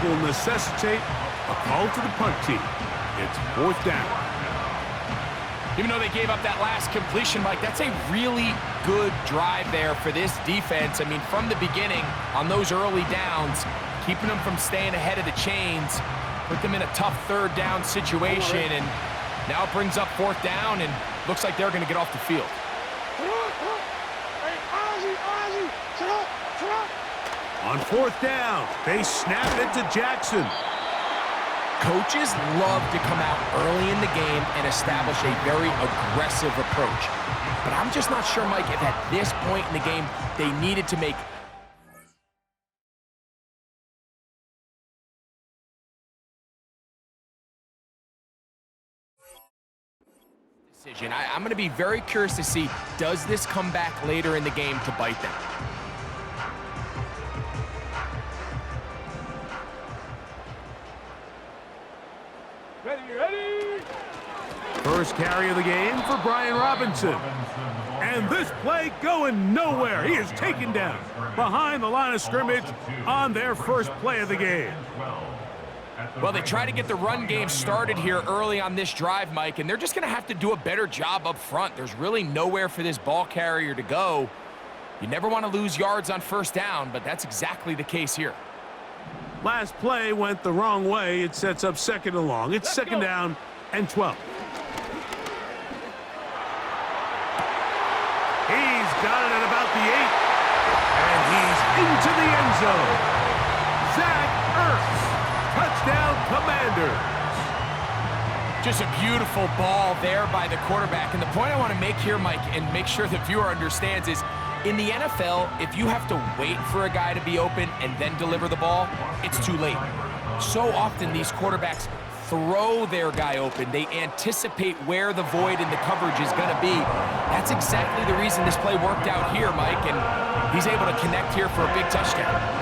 will necessitate a call to the punt team. It's 4th down. Even though they gave up that last completion, Mike, that's a really good drive there for this defense. I mean, from the beginning, on those early downs, keeping them from staying ahead of the chains, put them in a tough 3rd down situation, and now it brings up 4th down, and looks like they're going to get off the field. On 4th down, they snap it to Jackson. Coaches love to come out early in the game and establish a very aggressive approach. But I'm just not sure, Mike, if at this point in the game they needed to make decision. I'm going to be very curious to see, does this come back later in the game to bite them? Ready. First carry of the game for Brian Robinson. And this play going nowhere. He is taken down behind the line of scrimmage on their first play of the game. Well, they try to get the run game started here early on this drive, Mike, and they're just going to have to do a better job up front. There's really nowhere for this ball carrier to go. You never want to lose yards on 1st down, but that's exactly the case here. Last play went the wrong way. It sets up 2nd and long. It's 2nd down and 12. He's got it at about the 8. And he's into the end zone. Zach Ertz. Touchdown, Commanders. Just a beautiful ball there by the quarterback. And the point I want to make here, Mike, and make sure the viewer understands is, in the NFL, if you have to wait for a guy to be open and then deliver the ball, it's too late. So often these quarterbacks throw their guy open. They anticipate where the void in the coverage is going to be. That's exactly the reason this play worked out here, Mike, and he's able to connect here for a big touchdown.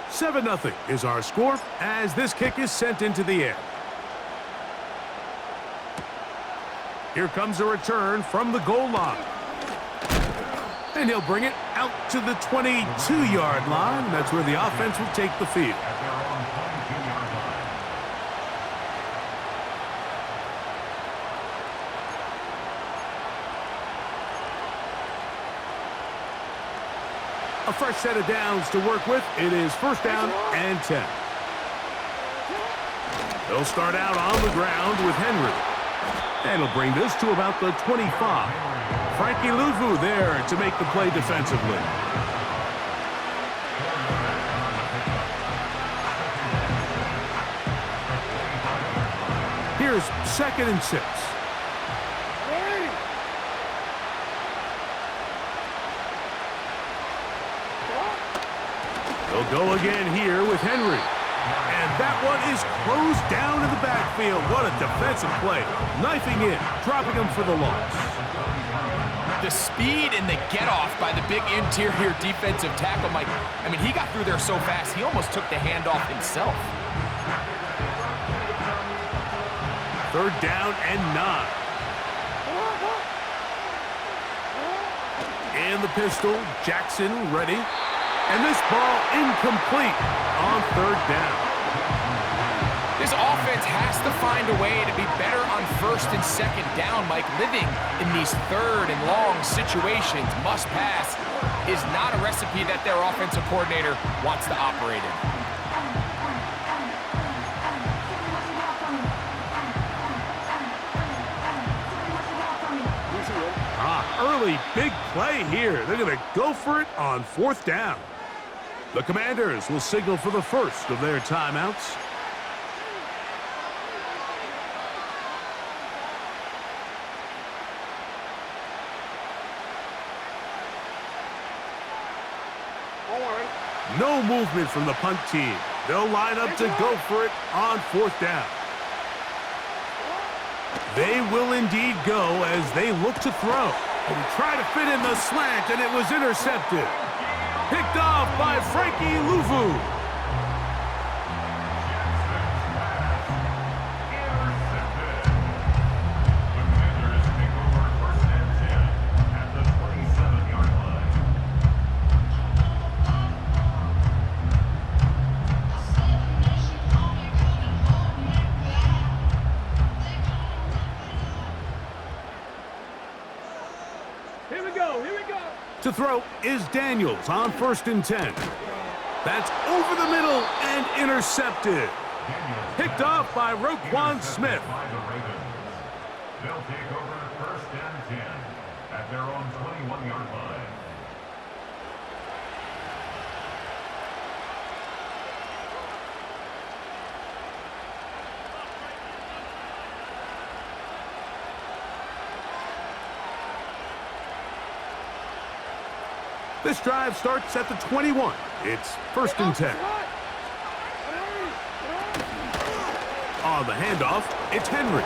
Seven 0 is our score as this kick is sent into the air. Here comes a return from the goal line. And he'll bring it out to the 22-yard line. That's where the offense will take the field. A fresh set of downs to work with. It is 1st down and 10. They'll start out on the ground with Henry. And he'll bring this to about the 25. Frankie Luvu there to make the play defensively. Here's 2nd and 6. They'll go again here with Henry. And that one is closed down in the backfield. What a defensive play. Knifing in, dropping him for the loss. The speed and the get-off by the big interior defensive tackle, Mike. I mean, he got through there so fast, he almost took the handoff himself. 3rd down and 9. In the pistol, Jackson ready. And this ball incomplete on 3rd down. This offense has to find a way to be better on 1st and 2nd down, Mike. Living in these 3rd and long situations, must pass, is not a recipe that their offensive coordinator wants to operate in. Early big play here. They're going to go for it on 4th down. The Commanders will signal for the first of their timeouts. No movement from the punt team. They'll line up to go for it on 4th down. They will indeed go as they look to throw. And he tried to fit in the slant, and it was intercepted. Picked off by Frankie Luvu. To throw is Daniels on 1st and 10. That's over the middle and intercepted. Picked off by Roquan Smith. They'll take over 1st and 10 at their own 21-yard line. This drive starts at the 21. It's 1st and 10. On the handoff, it's Henry.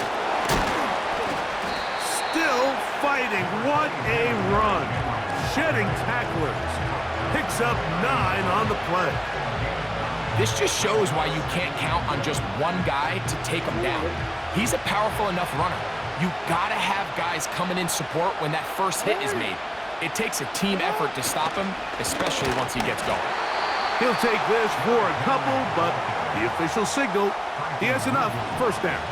Still fighting. What a run. Shedding tacklers. Picks up 9 on the play. This just shows why you can't count on just one guy to take him down. He's a powerful enough runner. You gotta have guys coming in support when that first hit is made. It takes a team effort to stop him, especially once he gets going. He'll take this for a couple, but the official signal, he has enough. 1st down.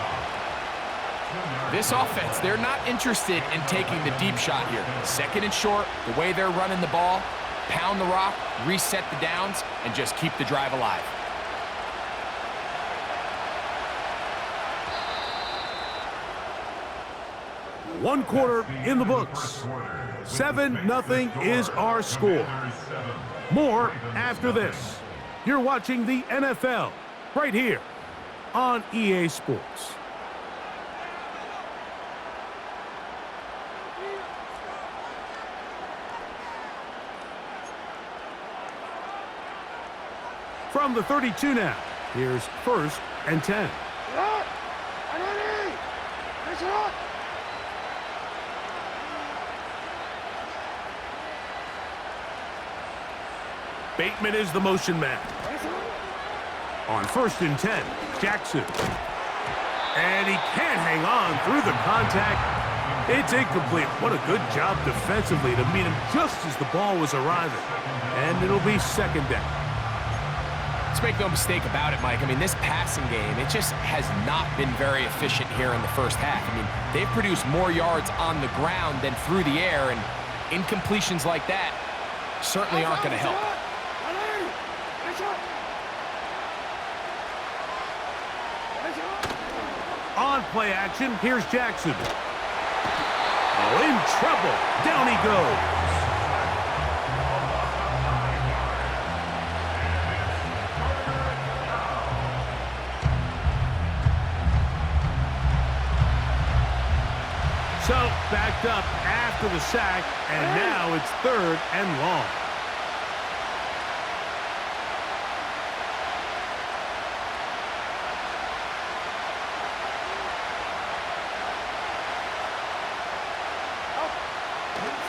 This offense, they're not interested in taking the deep shot here. 2nd and short, the way they're running the ball, pound the rock, reset the downs, and just keep the drive alive. One quarter in the books. 7-0 is our score. More after this. You're watching the NFL right here on EA Sports. From the 32 now, here's 1st and 10. Bateman is the motion man. On 1st and 10, Jackson. And he can't hang on through the contact. It's incomplete. What a good job defensively to meet him just as the ball was arriving. And it'll be 2nd down. Let's make no mistake about it, Mike. I mean, this passing game, it just has not been very efficient here in the first half. I mean, they've produced more yards on the ground than through the air, and incompletions like that certainly aren't going to help. On play action, here's Jackson. Oh, in trouble. Down he goes. So, backed up after the sack, and now it's 3rd and long.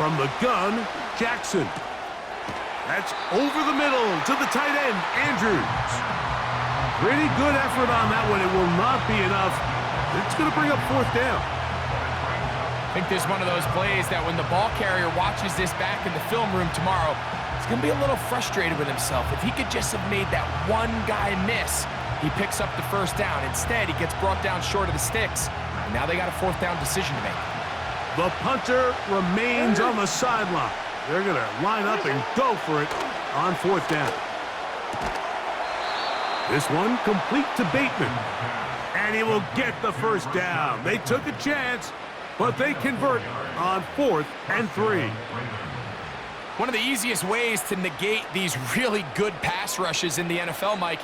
From the gun, Jackson. That's over the middle to the tight end, Andrews. Pretty good effort on that one. It will not be enough. It's going to bring up 4th down. I think there's one of those plays that when the ball carrier watches this back in the film room tomorrow, he's going to be a little frustrated with himself. If he could just have made that one guy miss, he picks up the 1st down. Instead, he gets brought down short of the sticks, and now they got a 4th down decision to make. The punter remains on the sideline. They're going to line up and go for it on 4th down. This one complete to Bateman. And he will get the 1st down. They took a chance, but they convert on 4th and 3. One of the easiest ways to negate these really good pass rushes in the NFL, Mike,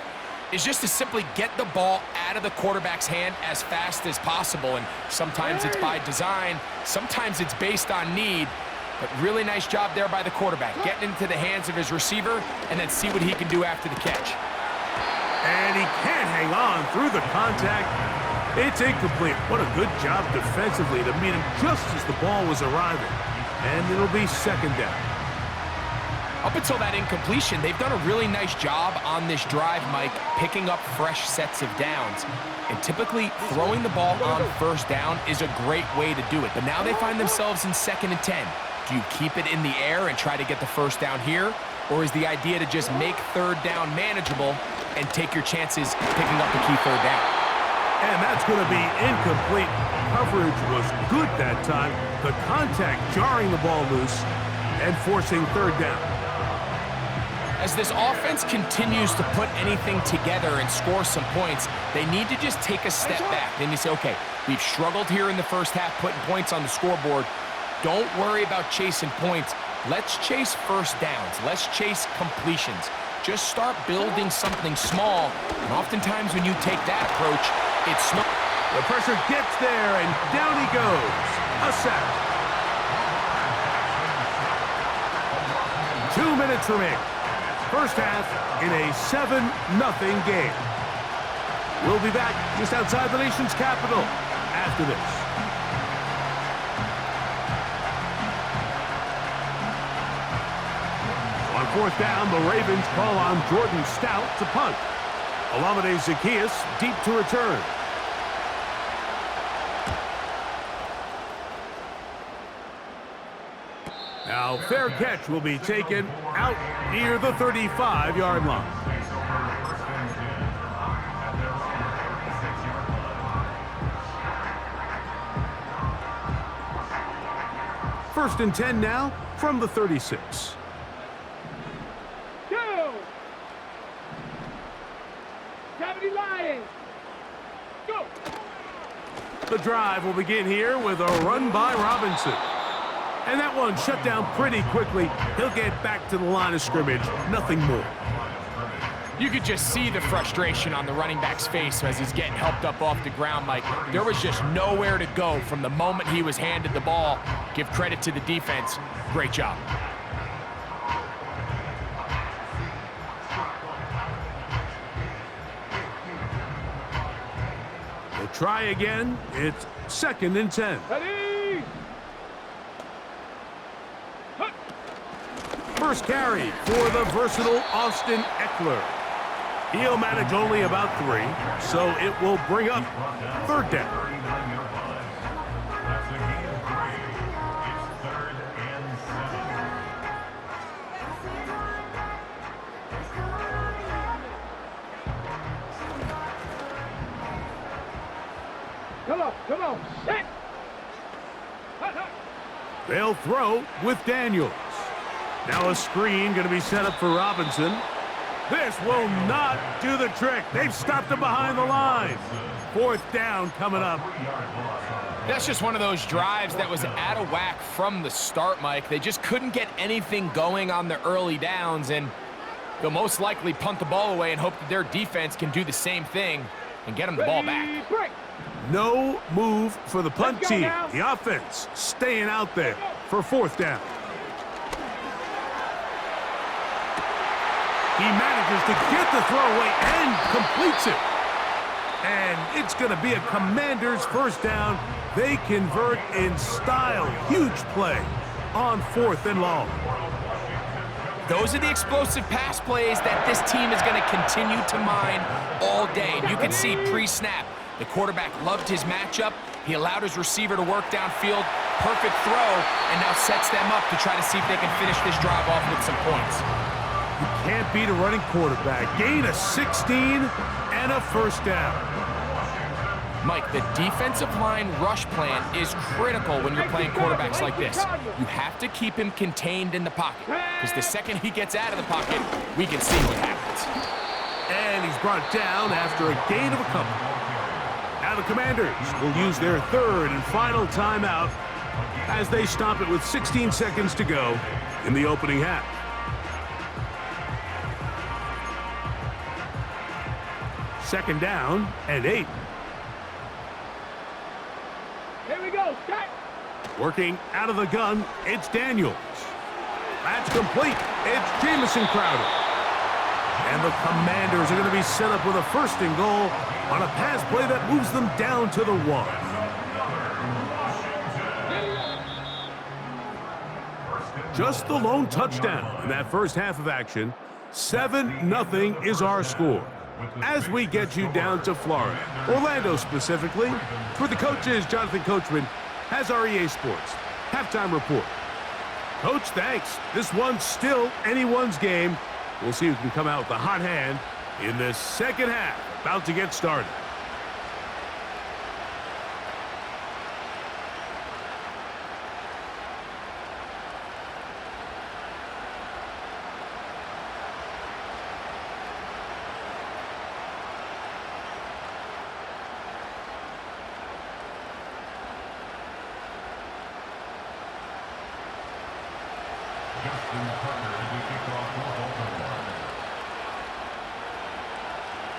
is just to simply get the ball out of the quarterback's hand as fast as possible. And sometimes it's by design, sometimes it's based on need, but really nice job there by the quarterback, getting into the hands of his receiver and then see what he can do after the catch. And he can't hang on through the contact. It's incomplete. What a good job defensively to meet him just as the ball was arriving. And it'll be second down. Up until that incompletion, they've done a really nice job on this drive, Mike, picking up fresh sets of downs. And typically, throwing the ball on first down is a great way to do it. But now they find themselves in 2nd and 10. Do you keep it in the air and try to get the first down here? Or is the idea to just make 3rd down manageable and take your chances picking up the key 3rd down? And that's going to be incomplete. Coverage was good that time. The contact jarring the ball loose and forcing 3rd down. As this offense continues to put anything together and score some points, they need to just take a step back. Then you say, okay, we've struggled here in the first half putting points on the scoreboard. Don't worry about chasing points. Let's chase first downs. Let's chase completions. Just start building something small. And oftentimes when you take that approach, it's small. The pressure gets there, and down he goes. A sack. 2 minutes remaining. First half in a 7-0 game. We'll be back just outside the nation's capital after this. On 4th down, the Ravens call on Jordan Stout to punt. Olamide Zaccheaus deep to return. Now, fair catch will be taken out near the 35-yard line. First and 10 now from the 36. Go! Gravity Lions! Go! The drive will begin here with a run by Robinson. And that one shut down pretty quickly. He'll get back to the line of scrimmage. Nothing more. You could just see the frustration on the running back's face as he's getting helped up off the ground, Mike. There was just nowhere to go from the moment he was handed the ball. Give credit to the defense. Great job. We'll try again. It's 2nd and 10. Ready? First carry for the versatile Austin Eckler. He'll manage only about 3, so it will bring up 3rd down. That's a gain of 3. It's 3rd and 7. Come on, set! They'll throw with Daniels. Now a screen going to be set up for Robinson. This will not do the trick. They've stopped him behind the line. 4th down coming up. That's just one of those drives that was out of whack from the start, Mike. They just couldn't get anything going on the early downs, and they'll most likely punt the ball away and hope that their defense can do the same thing and get them the ball back. No move for the punt team. The offense staying out there for 4th down. He manages to get the throw away and completes it. And it's going to be a Commanders first down. They convert in style. Huge play on 4th and long. Those are the explosive pass plays that this team is going to continue to mine all day. And you can see pre-snap, the quarterback loved his matchup. He allowed his receiver to work downfield. Perfect throw, and now sets them up to try to see if they can finish this drive off with some points. You can't beat a running quarterback. Gain of 16 and a first down. Mike, the defensive line rush plan is critical when you're playing quarterbacks like this. You have to keep him contained in the pocket, because the second he gets out of the pocket, we can see what happens. And he's brought down after a gain of a couple. Now the Commanders will use their 3rd and final timeout as they stop it with 16 seconds to go in the opening half. Second down and 8. Here we go, set! Working out of the gun, it's Daniels. That's complete. It's Jamison Crowder. And the Commanders are going to be set up with a 1st and goal on a pass play that moves them down to the 1. Just the lone touchdown in that first half of action. 7-0 is our score. As we get you down to Florida, Orlando specifically, for the coaches, Jonathan Coachman has our EA Sports halftime report. Coach, thanks. This one's still anyone's game. We'll see who can come out with the hot hand in this second half. About to get started.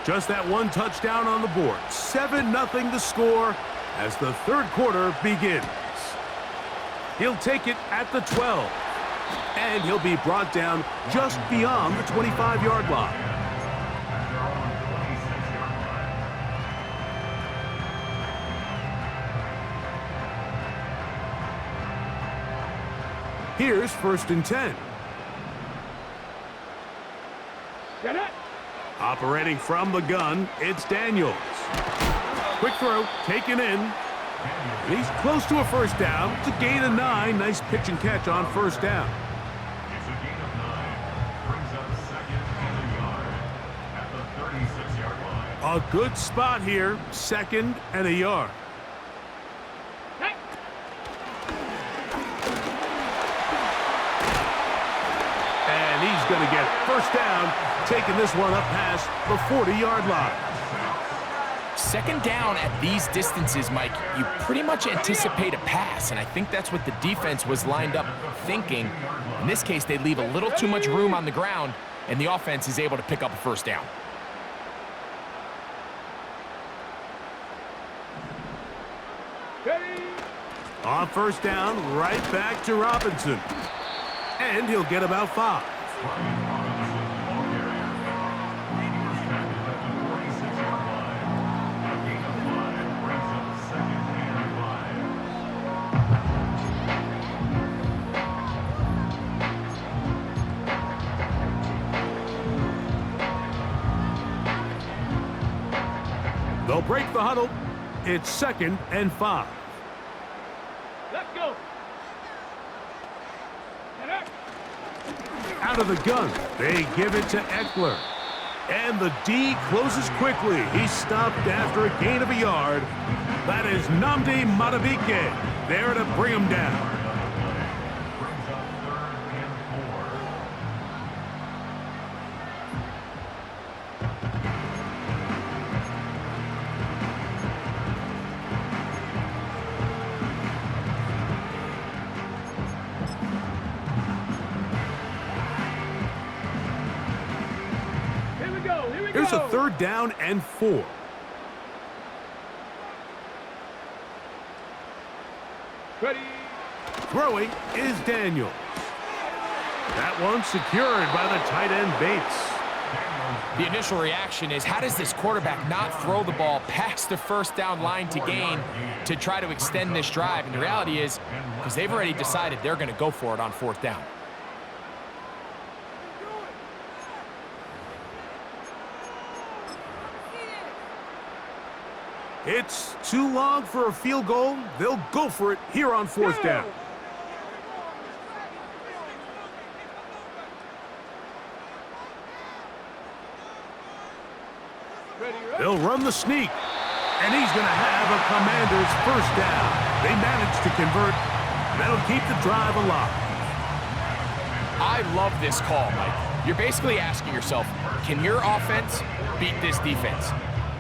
Just that one touchdown on the board. 7-0 the score as the third quarter begins. He'll take it at the 12. And he'll be brought down just beyond the 25-yard line. Here's 1st and 10. Get it. Operating from the gun, it's Daniels. Quick throw, taken in. And he's close to a first down. It's a gain of 9. Nice pitch and catch on first down. It's a gain of 9. Brings up 2nd and a yard at the 36-yard line. A good spot here, 2nd and a yard. Hey. And he's going to get first down, taking this one up past the 40-yard line. 2nd down at these distances, Mike, you pretty much anticipate a pass, and I think that's what the defense was lined up thinking. In this case, they leave a little too much room on the ground, and the offense is able to pick up a first down. Ready. On first down, right back to Robinson. And he'll get about 5. They'll break the huddle. It's 2nd and 5. Let's go. Get it. Out of the gun, they give it to Eckler. And the D closes quickly. He's stopped after a gain of a yard. That is Nnamdi Madubuike there to bring him down. Brings up 3rd and 4. Here we go. Here we Here's go. a 3rd down and 4. Ready. Throwing is Daniels. That one secured by the tight end Bates. The initial reaction is, how does this quarterback not throw the ball past the first down line to gain to try to extend this drive? And the reality is, because they've already decided they're going to go for it on 4th down. It's too long for a field goal. They'll go for it here on 4th down. Ready. They'll run the sneak. And he's going to have a Commander's first down. They managed to convert. That'll keep the drive alive. I love this call, Mike. You're basically asking yourself, can your offense beat this defense?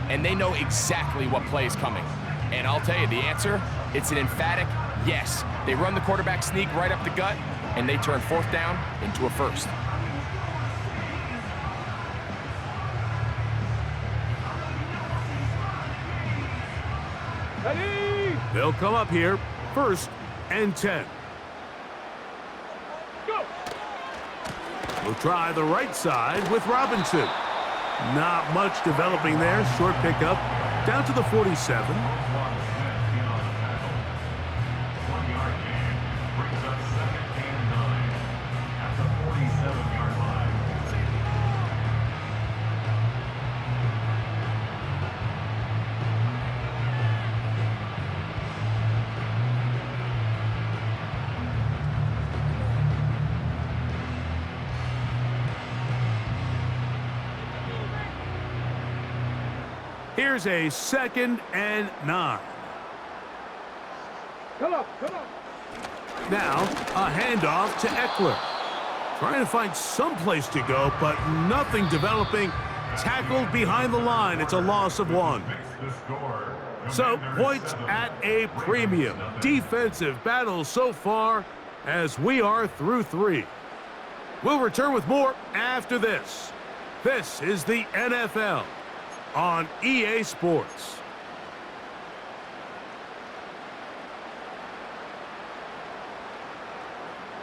And they know exactly what play is coming. And I'll tell you the answer, it's an emphatic yes. They run the quarterback sneak right up the gut, and they turn 4th down into a first. Ready. They'll come up here, 1st and 10. Go. We'll try the right side with Robinson. Not much developing there. Short pickup down to the 47. Here's a 2nd and 9. Come on, come on. Now, a handoff to Eckler. Trying to find some place to go, but nothing developing. Tackled behind the line. It's a loss of 1. So, points at a premium. Defensive battle so far as we are through 3. We'll return with more after this. This is the NFL on EA Sports.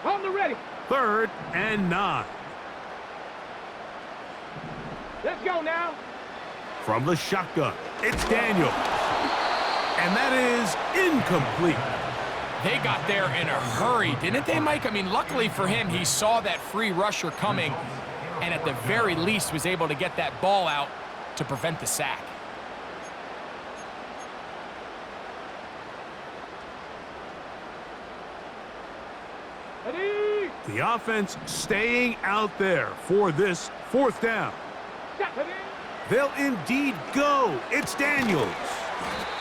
On the ready. 3rd and 9. Let's go now. From the shotgun, it's Daniels. And that is incomplete. They got there in a hurry, didn't they, Mike? I mean, luckily for him, he saw that free rusher coming and at the very least was able to get that ball out to prevent the sack. Ready. The offense staying out there for this 4th down. Stop, ready. They'll indeed go. It's Daniels.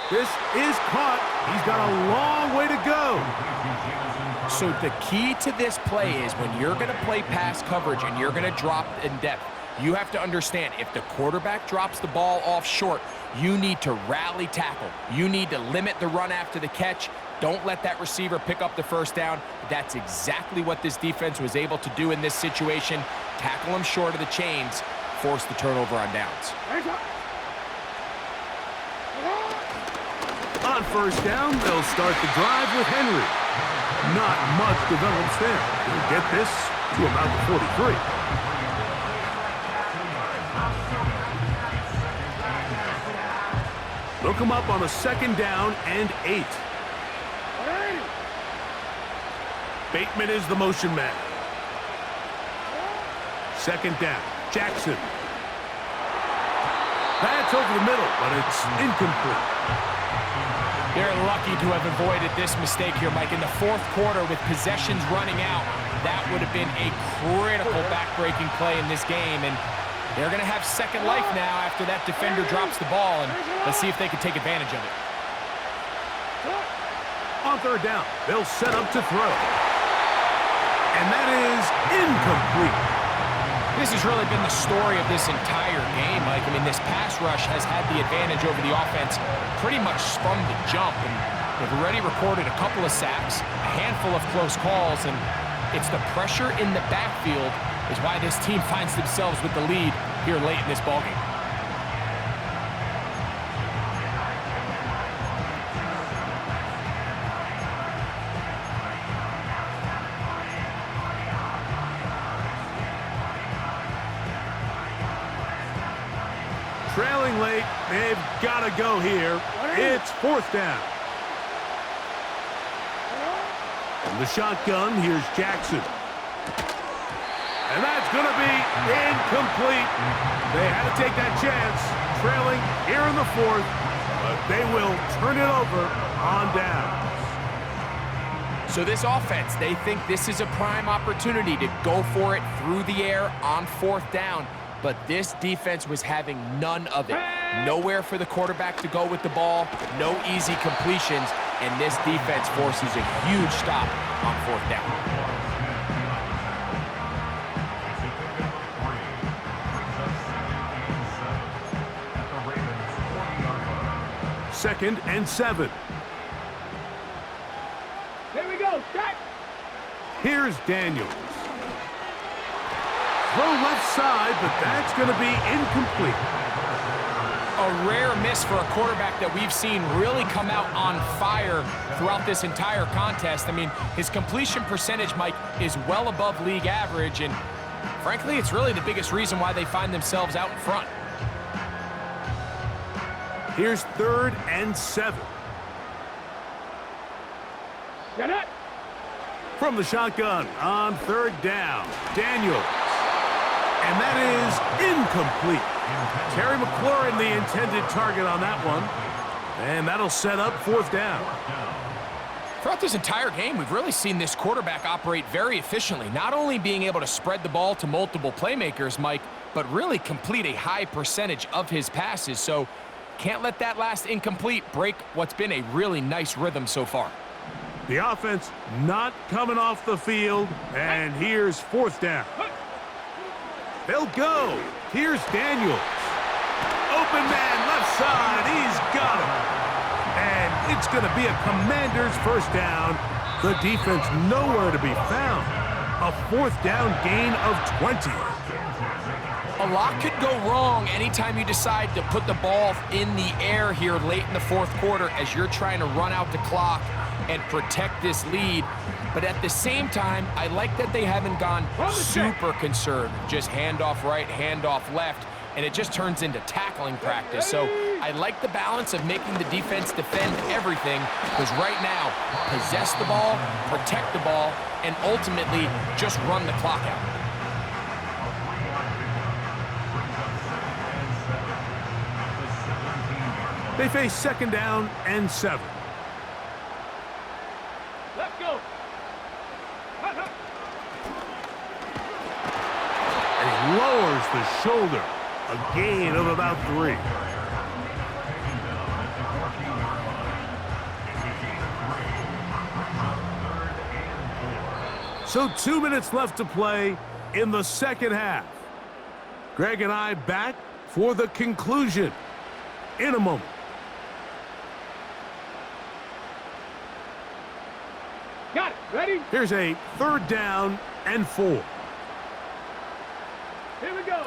This is caught. He's got a long way to go. So the key to this play is when you're going to play pass coverage and you're going to drop in depth, you have to understand if the quarterback drops the ball off short, you need to rally tackle. You need to limit the run after the catch. Don't let that receiver pick up the 1st down. That's exactly what this defense was able to do in this situation. Tackle him short of the chains, force the turnover on downs. On 1st down, they'll start the drive with Henry. Not much develops there. He'll get this to about the 43. They'll come up on a 2nd down and 8. Bateman is the motion man. 2nd down, Jackson. That's over the middle, but it's incomplete. They're lucky to have avoided this mistake here, Mike. In the 4th quarter with possessions running out, that would have been a critical back-breaking play in this game. And they're going to have second life now after that defender drops the ball. And let's see if they can take advantage of it. On 3rd down, they'll set up to throw. And that is incomplete. This has really been the story of this entire game, Mike. I mean, this pass rush has had the advantage over the offense pretty much from the jump. And they've already recorded a couple of sacks, a handful of close calls, and it's the pressure in the backfield is why this team finds themselves with the lead here late in this ballgame. Trailing late, they've got to go here. It's 4th down. From the shotgun, here's Jackson. And that's going to be incomplete. They had to take that chance, trailing here in the 4th, but they will turn it over on downs. So this offense, they think this is a prime opportunity to go for it through the air on 4th down. But this defense was having none of it. Nowhere for the quarterback to go with the ball, no easy completions, and this defense forces a huge stop on 4th down. Second and 7. Here we go. Start. Here's Daniels. Throw left side, but that's going to be incomplete. A rare miss for a quarterback that we've seen really come out on fire throughout this entire contest. I mean, his completion percentage, Mike, is well above league average, and frankly, it's really the biggest reason why they find themselves out in front. Here's 3rd and 7. Get it. From the shotgun on 3rd down, Daniels. And that is incomplete. Terry McLaurin, the intended target on that one. And that'll set up 4th down. Throughout this entire game, we've really seen this quarterback operate very efficiently, not only being able to spread the ball to multiple playmakers, Mike, but really complete a high percentage of his passes. So can't let that last incomplete break what's been a really nice rhythm so far. The offense not coming off the field, and here's fourth down. They'll go. Here's Daniels. Open man, left side. He's got him. And it's going to be a Commanders first down. The defense nowhere to be found. A fourth down gain of 20. A lot could go wrong anytime you decide to put the ball in the air here late in the fourth quarter as you're trying to run out the clock and protect this lead. But at the same time, I like that they haven't gone super conservative. Just handoff right, handoff left, and it just turns into tackling practice. So I like the balance of making the defense defend everything, because right now, possess the ball, protect the ball, and ultimately just run the clock out. They face second down and 7. Let's go. And he lowers the shoulder. A gain of about 3. So 2 minutes left to play in the second half. Greg and I back for the conclusion in a moment. Got it. Ready? Here's a third down and 4. Here we go.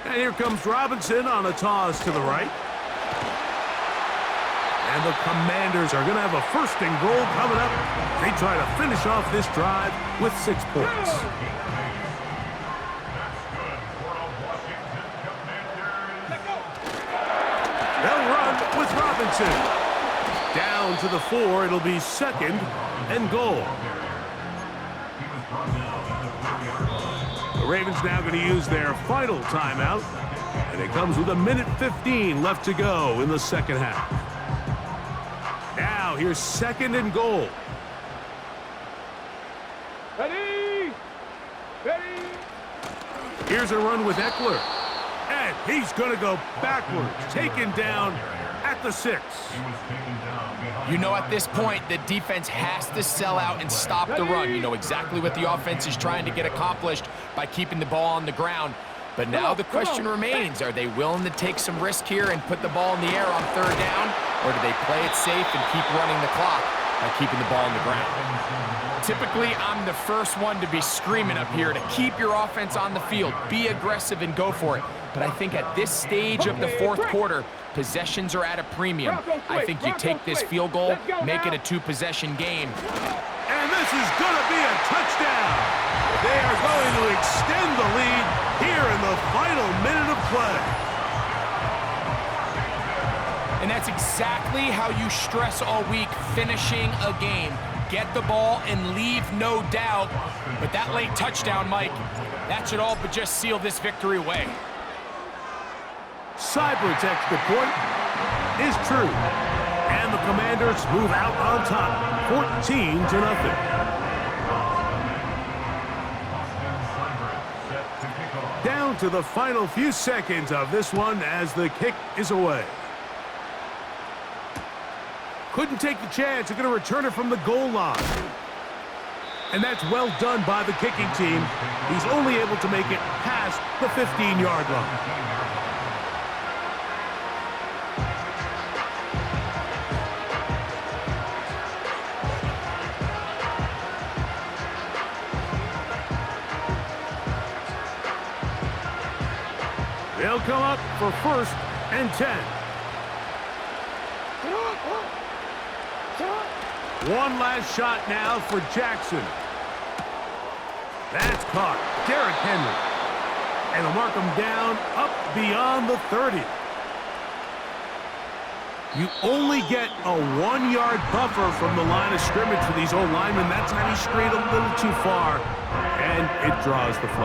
And here comes Robinson on a toss to the right. And the Commanders are going to have a first and goal coming up. They try to finish off this drive with 6 points. They'll run with Robinson. Down to the 4, it'll be second and goal. The Ravens now going to use their final timeout, and it comes with 1:15 left to go in the second half. Now here's second and goal. Ready? Ready? Here's a run with Eckler, and he's going to go backwards, taken down at the 6. You know, at this point, the defense has to sell out and stop the run. You know exactly what the offense is trying to get accomplished by keeping the ball on the ground. But now the question remains, are they willing to take some risk here and put the ball in the air on third down? Or do they play it safe and keep running the clock by keeping the ball on the ground? Typically, I'm the first one to be screaming up here to keep your offense on the field, be aggressive and go for it. But I think at this stage of the fourth quarter, possessions are at a premium. I think you take this field goal, make it a 2-possession game. And this is going to be a touchdown. They are going to extend the lead here in the final minute of play. And that's exactly how you stress all week, finishing a game. Get the ball and leave no doubt. But that late touchdown, Mike, that should all but just seal this victory away. Seibert's extra point is true. And the Commanders move out on top, 14-0. Down to the final few seconds of this one as the kick is away. Couldn't take the chance. They're going to return it from the goal line. And that's well done by the kicking team. He's only able to make it past the 15-yard line. They'll come up for first and 10. One last shot now for Jackson. That's caught. Derrick Henry. And they'll mark him down up beyond the 30. You only get a 1-yard buffer from the line of scrimmage for these old linemen. That time he strayed a little too far, and it draws the flag.